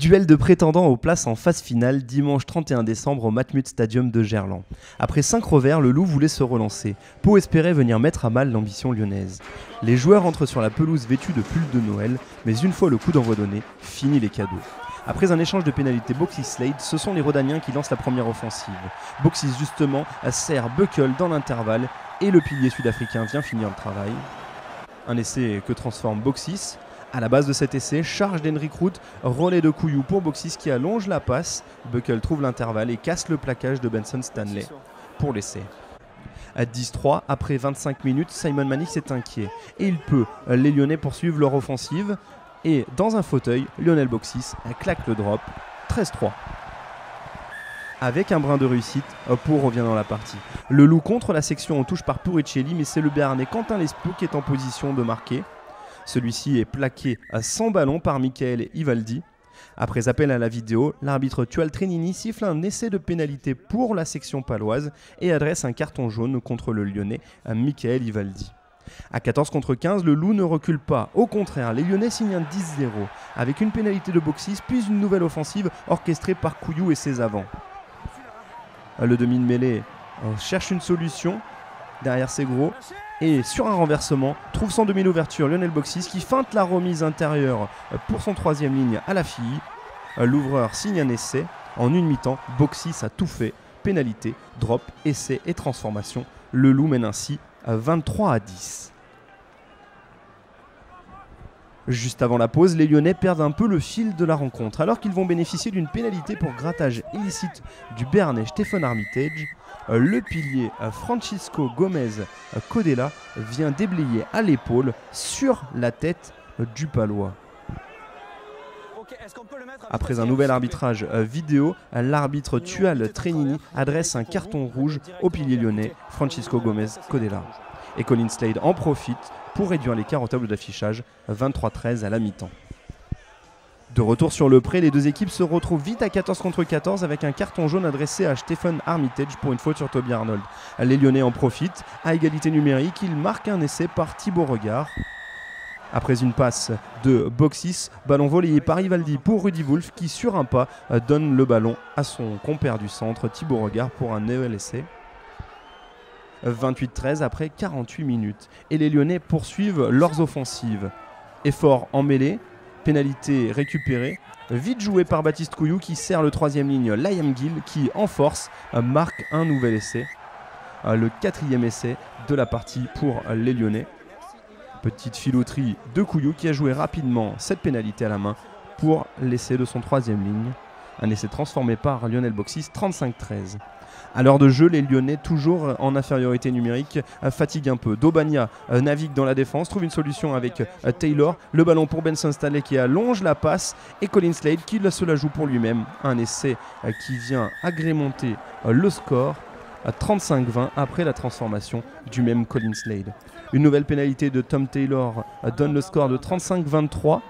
Duel de prétendants aux places en phase finale dimanche 31 décembre au Matmut Stadium de Gerland. Après 5 revers, le Loup voulait se relancer. Pau espérait venir mettre à mal l'ambition lyonnaise. Les joueurs entrent sur la pelouse vêtus de pulls de Noël, mais une fois le coup d'envoi donné, fini les cadeaux. Après un échange de pénalités Boxy-Slade, ce sont les Rodaniens qui lancent la première offensive. Boxy justement serre Buckle dans l'intervalle et le pilier sud-africain vient finir le travail. Un essai que transforme Boxys. À la base de cet essai, charge d'Henrik Root, relais de Couillou pour Boxys qui allonge la passe. Buckle trouve l'intervalle et casse le plaquage de Benson Stanley pour l'essai. À 10-3, après 25 minutes, Simon Mannix est inquiet et il peut. Les Lyonnais poursuivent leur offensive et dans un fauteuil, Lionel Boxys claque le drop. 13-3. Avec un brin de réussite, Pau revient dans la partie. Le Loup contre la section en touche par Puricelli, mais c'est le Béarnais Quentin Lespoux qui est en position de marquer. Celui-ci est plaqué à 100 ballons par Michael Ivaldi. Après appel à la vidéo, l'arbitre Tual Trinini siffle un essai de pénalité pour la section paloise et adresse un carton jaune contre le Lyonnais à Michael Ivaldi. À 14 contre 15, le Loup ne recule pas. Au contraire, les Lyonnais signent un 10-0 avec une pénalité de Boxys puis une nouvelle offensive orchestrée par Couillou et ses avants. Le demi de mêlée cherche une solution derrière ses gros. Et sur un renversement, trouve son demi d'ouverture Lionel Boxys qui feinte la remise intérieure pour son troisième ligne à la fille. L'ouvreur signe un essai. En une mi-temps, Boxys a tout fait. Pénalité, drop, essai et transformation. Le Loup mène ainsi à 23-10. Juste avant la pause, les Lyonnais perdent un peu le fil de la rencontre alors qu'ils vont bénéficier d'une pénalité pour grattage illicite du Béarnais Stephen Armitage. Le pilier Francisco Gomez Codella vient déblayer à l'épaule sur la tête du Palois. Après un nouvel arbitrage vidéo, l'arbitre Tual Trinini adresse un carton rouge au pilier lyonnais Francisco Gomez Codella. Et Colin Slade en profite pour réduire l'écart au tableau d'affichage 23-13 à la mi-temps. De retour sur le pré, les deux équipes se retrouvent vite à 14 contre 14 avec un carton jaune adressé à Stephen Armitage pour une faute sur Toby Arnold. Les Lyonnais en profitent. À égalité numérique, ils marquent un essai par Thibaut Regard. Après une passe de Boxys, ballon volleyé par Ivaldi pour Rudy Wolf qui sur un pas donne le ballon à son compère du centre Thibaut Regard pour un nouvel essai. 28-13 après 48 minutes. Et les Lyonnais poursuivent leurs offensives. Effort en mêlée. Pénalité récupérée, vite joué par Baptiste Couillou qui sert le troisième ligne Liam Gill qui en force marque un nouvel essai. Le quatrième essai de la partie pour les Lyonnais. Petite filouterie de Couillou qui a joué rapidement cette pénalité à la main pour l'essai de son troisième ligne. Un essai transformé par Lionel Boxys 35-13. À l'heure de jeu, les Lyonnais, toujours en infériorité numérique, fatiguent un peu. Daubagna navigue dans la défense, trouve une solution avec Taylor. Le ballon pour Benson Stanley qui allonge la passe et Colin Slade qui se la joue pour lui-même. Un essai qui vient agrémenter le score à 35-20 après la transformation du même Colin Slade. Une nouvelle pénalité de Tom Taylor donne le score de 35-23.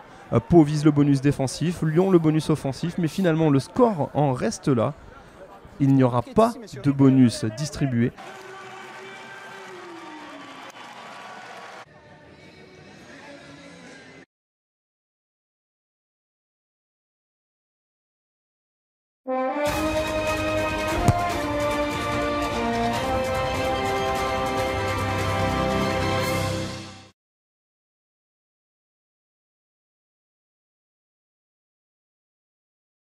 Pau vise le bonus défensif, Lyon le bonus offensif, mais finalement le score en reste là. Il n'y aura pas de bonus distribué